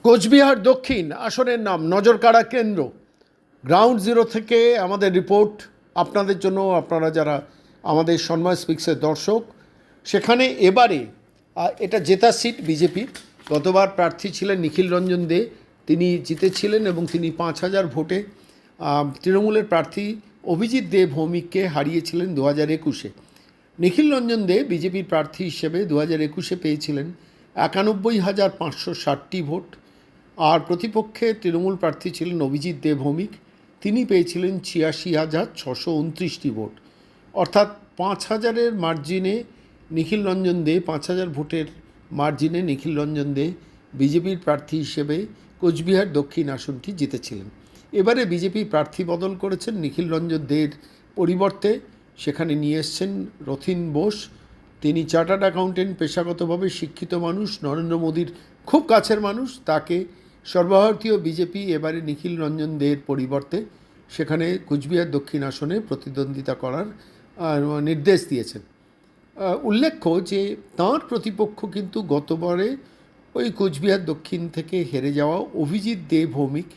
কোচবিহার দক্ষিণ আসনের নাম নজরকাড়া কেন্দ্র। গ্রাউন্ড জিরো থেকে আমাদের রিপোর্ট আপনাদের জন্য, আপনারা যারা আমাদের সন্ময় স্পিক্সের দর্শক, সেখানে এবারে এটা জেতা সিট বিজেপির। গতবার প্রার্থী ছিলেন নিখিল রঞ্জন দে, তিনি জিতেছিলেন এবং তিনি 5,000 ভোটে তৃণমূলের প্রার্থী অভিজিৎ দে ভৌমিককে হারিয়েছিলেন 2021-এ। নিখিল রঞ্জন দে বিজেপির প্রার্থী হিসেবে 2021-এ পেয়েছিলেন 91,560টি ভোট, আর প্রতিপক্ষে তৃণমূল প্রার্থী ছিলেন অভিজিৎ দে ভৌমিক, তিনি পেয়েছিলেন 86,629টি ভোট। অর্থাৎ 5,000-এর মার্জিনে নিখিল রঞ্জন দে, 5,000 ভোটের মার্জিনে নিখিল রঞ্জন দে বিজেপির প্রার্থী হিসেবে কোচবিহার দক্ষিণ আসনটি জিতেছিলেন। এবারে বিজেপি প্রার্থী বদল করেছেন, নিখিল রঞ্জন দের পরিবর্তে সেখানে নিয়ে এসছেন রথীন বোস। তিনি চার্টার্ড অ্যাকাউন্টেন্ট, পেশাগতভাবে শিক্ষিত মানুষ, নরেন্দ্র মোদীর খুব কাছের মানুষ। তাকে সর্বভারতীয় বিজেপি এবারে নিখিল রঞ্জন দের পরিবর্তে সেখানে কোচবিহার দক্ষিণ আসনে প্রতিদ্বন্দ্বিতা করার নির্দেশ দিয়েছেন। উল্লেখ্য যে তাঁর প্রতিপক্ষ কিন্তু গতবারে ওই কোচবিহার দক্ষিণ থেকে হেরে যাওয়া অভিজিৎ দে ভৌমিক,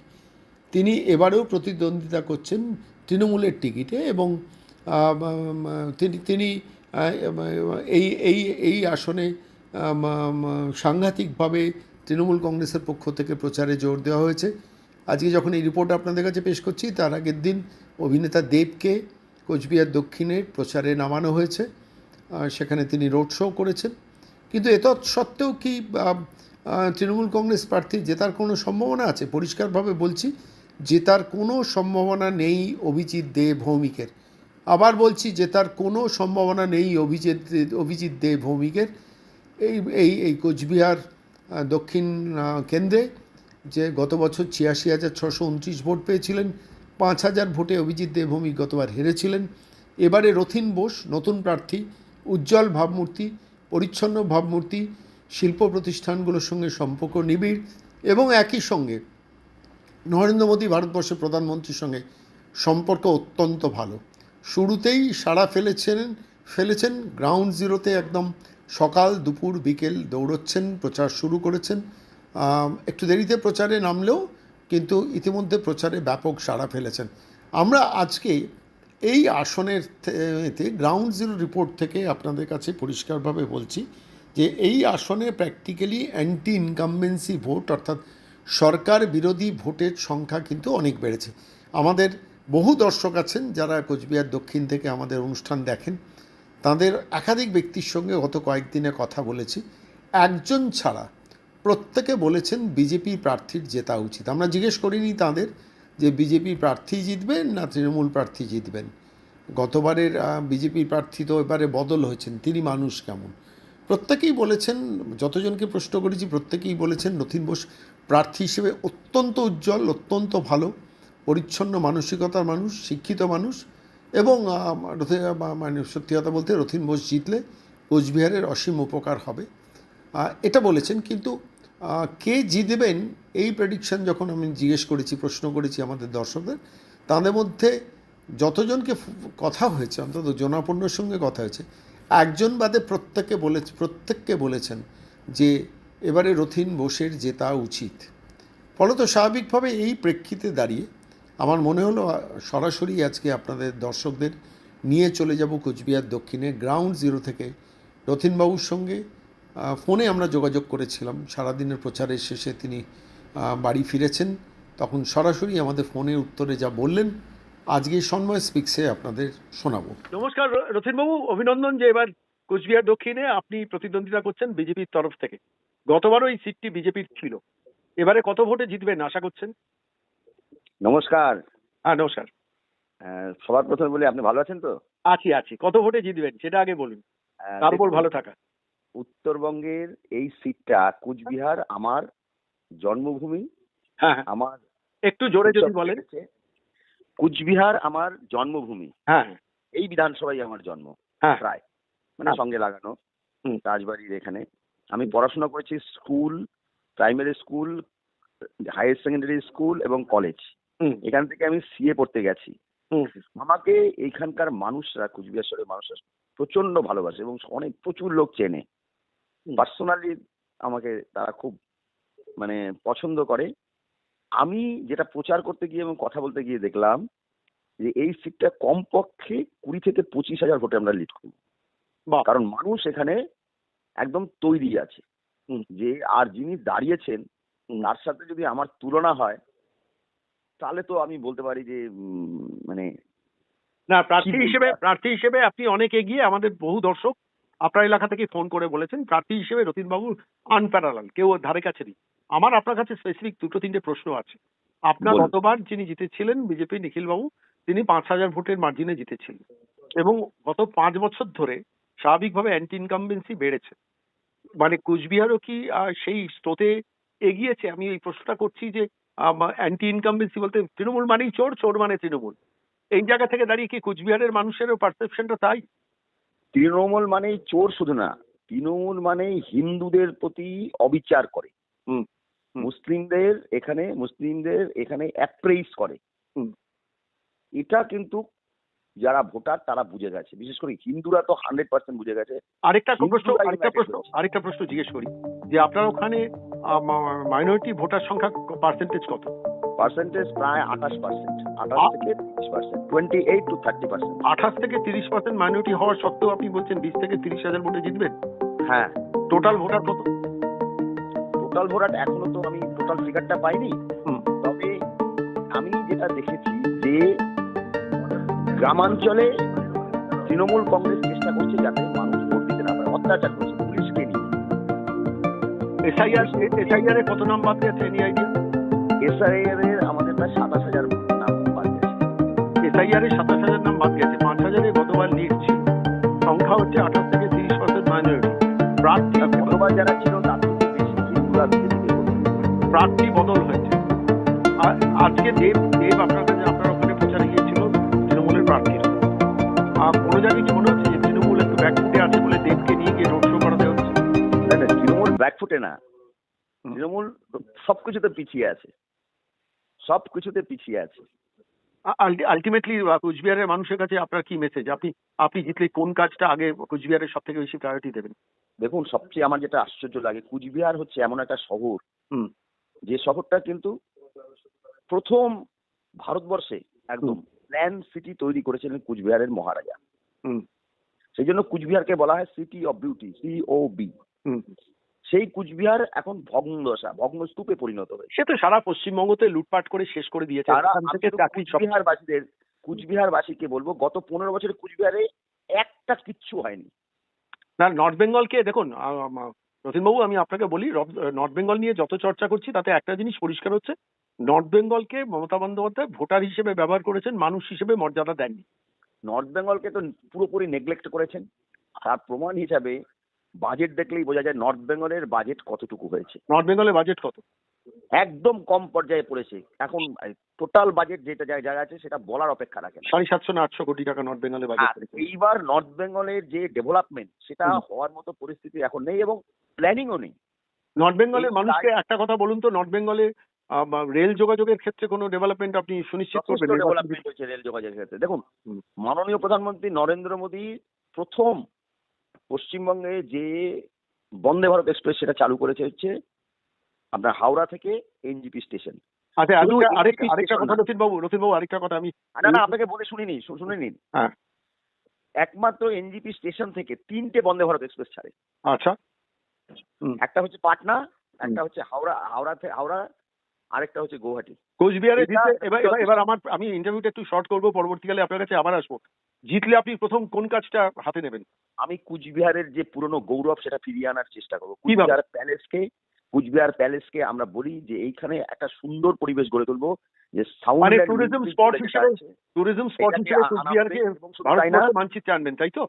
তিনি এবারেও প্রতিদ্বন্দ্বিতা করছেন তৃণমূলের টিকিটে এবং তিনি এই এই এই আসনে সাংঘাতিকভাবে তৃণমূল কংগ্রেসের পক্ষ থেকে প্রচারে জোর দেওয়া হয়েছে। আজকে যখন এই রিপোর্ট আপনাদের কাছে পেশ করছি, তার আগের দিন অভিনেতা দেবকে কোচবিহার দক্ষিণের প্রচারে নামানো হয়েছে, সেখানে তিনি রোড শো করেছেন। কিন্তু সত্ত্বেও কি তৃণমূল কংগ্রেস প্রার্থী জেতার কোনো সম্ভাবনা আছে? পরিষ্কারভাবে বলছি, জেতার কোনো সম্ভাবনা নেই অভিজিৎ দে ভৌমিকের। আবার বলছি, জেতার কোনো সম্ভাবনা নেই অভিজিৎ দে ভৌমিকের। এই কোচবিহার দক্ষিণ কেন্দ্রে যে গত বছর 86,629 ভোট পেয়েছিলেন, 5,000 ভোটে অভিজিৎ দে ভৌমিক গতবার হেরেছিলেন। এবারে রথীন বোস নতুন প্রার্থী, উজ্জ্বল ভাবমূর্তি, পরিচ্ছন্ন ভাবমূর্তি, শিল্প প্রতিষ্ঠানগুলোর সঙ্গে সম্পর্ক নিবিড় এবং একই সঙ্গে নরেন্দ্র মোদী ভারতবর্ষের প্রধানমন্ত্রীর সঙ্গে সম্পর্ক অত্যন্ত ভালো। শুরুতেই সাড়া ফেলেছেন গ্রাউন্ড জিরোতে, একদম সকাল দুপুর বিকেল দৌড়চ্ছেন, প্রচার শুরু করেছেন। একটু দেরিতে প্রচারে নামলেও কিন্তু ইতিমধ্যে প্রচারে ব্যাপক সাড়া ফেলেছেন। আমরা আজকে এই আসনের গ্রাউন্ড জিরো রিপোর্ট থেকে আপনাদের কাছে পরিষ্কারভাবে বলছি যে এই আসনে প্র্যাকটিক্যালি অ্যান্টি ইনকামবেন্সি ভোট, অর্থাৎ সরকার বিরোধী ভোটের সংখ্যা কিন্তু অনেক বেড়েছে। আমাদের বহু দর্শক আছেন যারা কোচবিহার দক্ষিণ থেকে আমাদের অনুষ্ঠান দেখেন, তাদের একাধিক ব্যক্তির সঙ্গে গত কয়েকদিনে কথা বলেছি। একজন ছাড়া প্রত্যেকে বলেছেন বিজেপি প্রার্থীর জেতা উচিত। আমরা জিজ্ঞেস করিনি তাদের যে বিজেপি প্রার্থী জিতবেন না তৃণমূল প্রার্থী জিতবেন। গতবারের বিজেপি প্রার্থী তো এবারে বদল হয়েছেন, তিনি মানুষ কেমন? প্রত্যেকেই বলেছেন, যতজনকে প্রশ্ন করেছি প্রত্যেকেই বলেছেন রথীন বোস প্রার্থী হিসেবে অত্যন্ত উজ্জ্বল, অত্যন্ত ভালো, পরিচ্ছন্ন মানসিকতার মানুষ, শিক্ষিত মানুষ এবং মানে সত্যি কথা বলতে রথীন বোস জিতলে কোচবিহারের অসীম উপকার হবে, এটা বলেছেন। কিন্তু কে জিতবেন এই প্রেডিকশন যখন আমি জিজ্ঞেস করেছি, প্রশ্ন করেছি আমাদের দর্শকদের, তাদের মধ্যে যতজনকে কথা হয়েছে, অন্তত জনাপন্নর সঙ্গে কথা হয়েছে, একজন বাদে প্রত্যেককে বলেছেন যে এবারে রথীন বোসের জেতা উচিত। ফলত স্বাভাবিকভাবে এই প্রেক্ষিতে দাঁড়িয়ে আমার মনে হলো সরাসরি আজকে আপনাদের দর্শকদের নিয়ে চলে যাব কোচবিহার দক্ষিণে গ্রাউন্ড জিরো থেকে। রথীনবাবুর সঙ্গে ফোনে আমরা যোগাযোগ করেছিলাম, সারাদিনের প্রচারের শেষে তিনি বাড়ি ফিরেছেন, তখন সরাসরি আমাদের ফোনের উত্তরে যা বললেন আজকে সন্ময় স্পিক্সে আপনাদের শোনাবো। নমস্কার রথীনবাবু, অভিনন্দন যে এবার কোচবিহার দক্ষিণে আপনি প্রতিদ্বন্দ্বিতা করছেন বিজেপির তরফ থেকে। গতবারও এই সিটটি বিজেপির ছিল, এবারে কত ভোটে জিতবেন আশা করছেন? নমস্কার। হ্যাঁ নমস্কার। সবার প্রথমে বলি, আপনি ভালো আছেন তো? আছি। কত ভোটে জিতবেন সেটা আগে বলুন, তার উপর ভালো থাকা। উত্তরবঙ্গের এই সিটটা কোচবিহার আমার জন্মভূমি। হ্যাঁ আমার একটু জোরে যদি বলেন। কোচবিহার আমার জন্মভূমি। হ্যাঁ এই বিধানসভায় আমার জন্ম, হ্যাঁ প্রায় মানে সঙ্গে লাগানো রাজবাড়ির এখানে। আমি পড়াশোনা করেছি school, primary school, higher secondary school এবং কলেজ। এখান থেকে আমি সিএ পড়তে গেছি। আমাকে এইখানকার মানুষরা, কোচবিহার শহরের মানুষরা প্রচন্ড ভালোবাসে এবং প্রচুর লোক চেনে। পার্সোনালি আমাকে তারা খুব মানে পছন্দ করে। আমি যেটা প্রচার করতে গিয়ে এবং কথা বলতে গিয়ে দেখলাম যে এই সিটটা কমপক্ষে 20 থেকে 25,000 ভোটে আমরা লিড করব। বাহ। কারণ মানুষ এখানে একদম তৈরি আছে হুম, যে আর যিনি দাঁড়িয়েছেন হুম। তার সাথে যদি আমার তুলনা হয় তাহলে তো আমি বলতে পারি যে মানে না, কি বলবো আর? প্রার্থী হিসেবে আপনি অনেক এগিয়ে। আমাদের বহু দর্শক আপনার এলাকা থেকে ফোন করে বলেছেন প্রার্থী হিসেবে রতিনবাবু আনপ্যারালাল, কেউ ওর ধারে কাছে নেই। আমার আপনার কাছে স্পেসিফিক দুটো তিনটে প্রশ্ন আছে। আপনার বলুন। গতবার যিনি জিতেছিলেন বিজেপি নিখিল বাবু, তিনি 5,000 ভোটের মার্জিনে জিতেছিলেন এবং গত 5 বছর ধরে স্বাভাবিকভাবে অ্যান্টি ইনকামবেন্সি বেড়েছে। মানে কুচবিহারও কি সেই স্রোতে এগিয়েছে? আমি এই প্রশ্নটা করছি যে অ্যান্টি ইনকামবেন্সি বলতে তৃণমূল মানেই চোর, চোর মানে তৃণমূল। এই জায়গা থেকে দাঁড়িয়ে কি কুচবিহারের মানুষেরও পারসেপশনটা তাই? তৃণমূল মানেই চোর শুধু না, তৃণমূল মানেই হিন্দুদের প্রতি অবিচার করে, হুম, হুম, মুসলিমদের এখানে অ্যাপ্রেইজ করে। হুম। এটা কিন্তু যারা ভোটার তারা বুঝে গেছে, বিশেষ করে হিন্দুরা তো 100% বুঝে গেছে। আরেকটা প্রশ্ন হিন্দুরা আরেকটা united প্রশ্ন হচ্ছে। আরেকটা প্রশ্ন জিজ্ঞেস করি যে আপনার ওখানে মাইনরিটি ভোটার সংখ্যা পার্সেন্টেজ কত? পার্সেন্টেজ প্রায় 28%, 28 থেকে 30%, 28 to 30%। 28 থেকে 30% মাইনরিটি হওয়ার সত্ত্বেও আপনি বলছেন 20 থেকে 30,000 ভোটে জিতবেন? হ্যাঁ, টোটাল ভোটার কত? টোটাল ভোটার এখনো তো আমি টোটাল ফিগারটা পাইনি। হুম, তবে আমি যেটা দেখেছি যে গ্রামাঞ্চলে তৃণমূল কংগ্রেস চেষ্টা করছে যাতে মানুষ ভোট দিতে না পারে, অত্যাচার করছে পুলিশকে নিয়ে। এসআইআর এ কত নাম বাদ গেছে এনি আইডিয়া? এসআইআর এর আমাদের প্রায় 27,000 নাম বাদ গেছে। এসআইআর এ 27,000 নাম বাদ গেছে। 5,000 এ গতবার লিড ছিল। সংখ্যা হচ্ছে 28 থেকে 30% মাইনরিটি। প্রার্থী গতবার যারা ছিল তার থেকে বেশি হিন্দুরা বিজেপিকে ভোট দিয়েছে। প্রার্থী বদল হয়েছে। আর আজকে দেব আপনার কাছে আপনার ওখানে প্রচারে গিয়েছিল তৃণমূলের প্রার্থীর। কোনো জায়গায় কি মনে হচ্ছে যে তৃণমূল একটু ব্যাকফুটে আছে বলে দেবকে নিয়ে গিয়ে রোড শো করাতে হচ্ছে? না না, তৃণমূল ব্যাকফুটে না, হুম। তৃণমূল সবকিছুতে পিছিয়ে আছে, সবকিছুতে পিছিয়ে আছে। আলটিমেটলি কুচবিহারের মানুষের কাছে আপনার কি মেসেজ? আপনি জিতলে কোন কাজটা আগে কুচবিহারের সব থেকে বেশি প্রায়োরিটি দেবেন? দেখুন, সবচেয়ে আমার যেটা আশ্চর্য লাগে, কুচবিহার হচ্ছে এমন একটা শহর হুম, যে শহরটা কিন্তু প্রথম ভারতবর্ষে একদম প্ল্যান সিটি তৈরি করেছিলেন কুচবিহারের মহারাজা। হুম, সেই জন্য কুচবিহারকে বলা হয় সিটি অফ বিউটি, COB। হুম। সেই কুচবিহার এখন ভগ্নদশা, ভগ্নস্তূপে পরিণত হয়েছে। সে তো সারা পশ্চিমবঙ্গতে লুটপাট করে শেষ করে দিয়েছে। তারা এখান আমি থেকে শুধু চাকরি সব। কুচবিহারবাসীকে বলবো, গত 15 বছরে কুচবিহারে একটা কিচ্ছু হয়নি। না, নর্থ বেঙ্গলকে দেখুন, রতিনবাবু আমি আপনাকে বলি, নর্থ বেঙ্গল নিয়ে যত চর্চা করছি তাতে একটা জিনিস পরিষ্কার হচ্ছে, নর্থ বেঙ্গলকে মমতা বন্দ্যোপাধ্যায় ভোটার হিসেবে ব্যবহার করেছেন, মানুষ হিসেবে মর্যাদা দেননি। নর্থ বেঙ্গলকে তো পুরোপুরি নেগলেক্ট করেছেন। তার প্রমাণ হিসাবে বাজেট দেখলেই বোঝা যায় নর্থ বেঙ্গলের বাজেট কতটুকু হয়েছে। নর্থ বেঙ্গলের বাজেট কত? একদম কম পর্যায়ে পড়েছে। এখন টোটাল বাজেট যেটা জায়গা আছে সেটা বলার অপেক্ষা রাখে না। 750 না 800 কোটি টাকা নর্থ বেঙ্গলের বাজেট আর এইবার নর্থ বেঙ্গলের যে ডেভেলপমেন্ট সেটা হওয়ার মতো পরিস্থিতি এখন নেই এবং প্ল্যানিংও নেই। নর্থ বেঙ্গলের মানুষকে একটা কথা বলুন তো, নর্থ বেঙ্গলে রেল যোগাযোগের ক্ষেত্রে কোনো ডেভেলপমেন্ট আপনি সুনিশ্চিত যথেষ্ট করবেন? ডেভেলপমেন্ট হয়েছে রেল যোগাযোগের ক্ষেত্রে। দেখুন, হুম। মাননীয় প্রধানমন্ত্রী নরেন্দ্র মোদী প্রথম পশ্চিমবঙ্গে যে বন্দে ভারত এক্সপ্রেস সেটা চালু করেছে হচ্ছে আপনার হাওড়া থেকে NGP স্টেশন। আচ্ছা, শুধু আরেকটা NGP আরেকটা স্টেশন কথা না। রতিনবাবু আরেকটা কথা আমি। না আপনাকে বলে শুনে নিন। হ্যাঁ, একমাত্র NGP স্টেশন থেকে 3টে বন্দে ভারত এক্সপ্রেস ছাড়ে। আচ্ছা। হুম। একটা হচ্ছে পাটনা, একটা হচ্ছে হাওড়া, আরেকটা হচ্ছে গৌহাটি। কোচবিহারে এটা জিতলে এবার আমি ইন্টারভিউটা একটু শর্ট করবো, পরবর্তীকালে আপনার কাছে আবার আসবো। জিতলে আপনি প্রথম কোন কাজটা হাতে নেবেন? আমি কুচবিহারের যে পুরনো গৌরব সেটা ফিরিয়ে আনার চেষ্টা করবো। কিভাবে? কুচবিহার প্যালেসকে আমরা বলি যে এইখানে একটা সুন্দর পরিবেশ গড়ে তুলবো, যে মানে সাউন্ড ট্যুরিজম স্পট হিসেবে কুচবিহারকে ভারতবর্ষের মানচিত্রে আনবেন, তাই তো?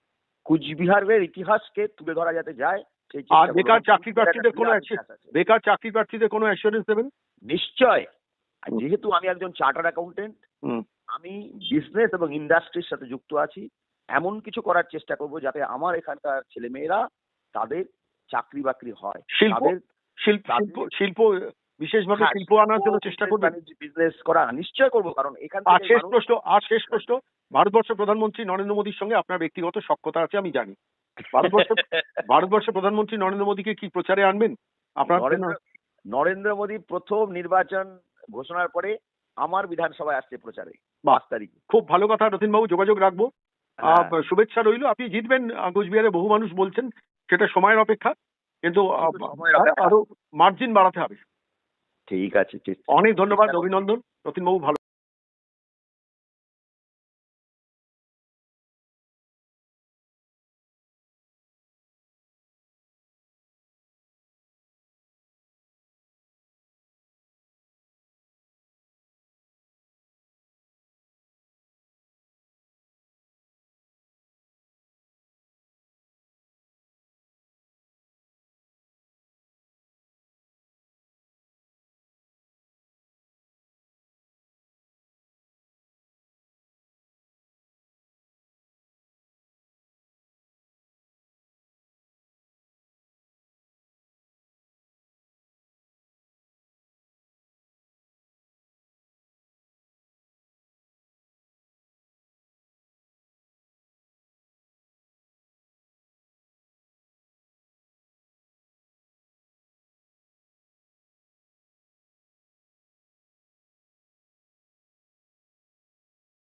কুচবিহারের ইতিহাসকে তুলে ধরা যাতে যায় সেই আর চেষ্টা বেকার করবো। চাকরি প্রার্থীদের কোনো ইতিহাস আছে। চাকরি প্রার্থীদের কোনো অ্যাসুরেন্স দেবেন? নিশ্চয়। আর যেহেতু আমি একজন চার্টার্ড অ্যাকাউন্টেন্ট, আমি বিজনেস এবং ইন্ডাস্ট্রির সাথে যুক্ত আছি, এমন কিছু করার চেষ্টা করব যাতে আমার এখানকার ছেলেমেয়েরা তাদের চাকরি বাকরি হয়, শিল্প বিশেষভাবে শিল্প আনার জন্য চেষ্টা করবেন? বিজনেস করা নিশ্চয় করব, কারণ এখান আর থেকে শেষ প্রশ্ন, ভারতবর্ষের প্রধানমন্ত্রী নরেন্দ্র মোদীর সঙ্গে আপনার ব্যক্তিগত সখ্যতা আছে আমি জানি। ভারতবর্ষের প্রধানমন্ত্রী নরেন্দ্র মোদীকে কি প্রচারে আনবেন আপনার? নরেন্দ্র মোদী প্রথম নির্বাচন ঘোষণার পরে আমার বিধানসভায় আসছে প্রচারে বাহ। 5 তারিখে। খুব ভালো কথা রতিনবাবু, যোগাযোগ রাখবো। হ্যাঁ, শুভেচ্ছা রইলো, আপনি জিতবেন। কোচবিহারে বহু মানুষ বলছেন, সেটা সময়ের অপেক্ষা, কিন্তু কিন্তু সময়ের অপেক্ষা। আরো মার্জিন বাড়াতে হবে। ঠিক আছে, ঠিক। অনেক ধন্যবাদ, অভিনন্দন রতিনবাবু, ভালো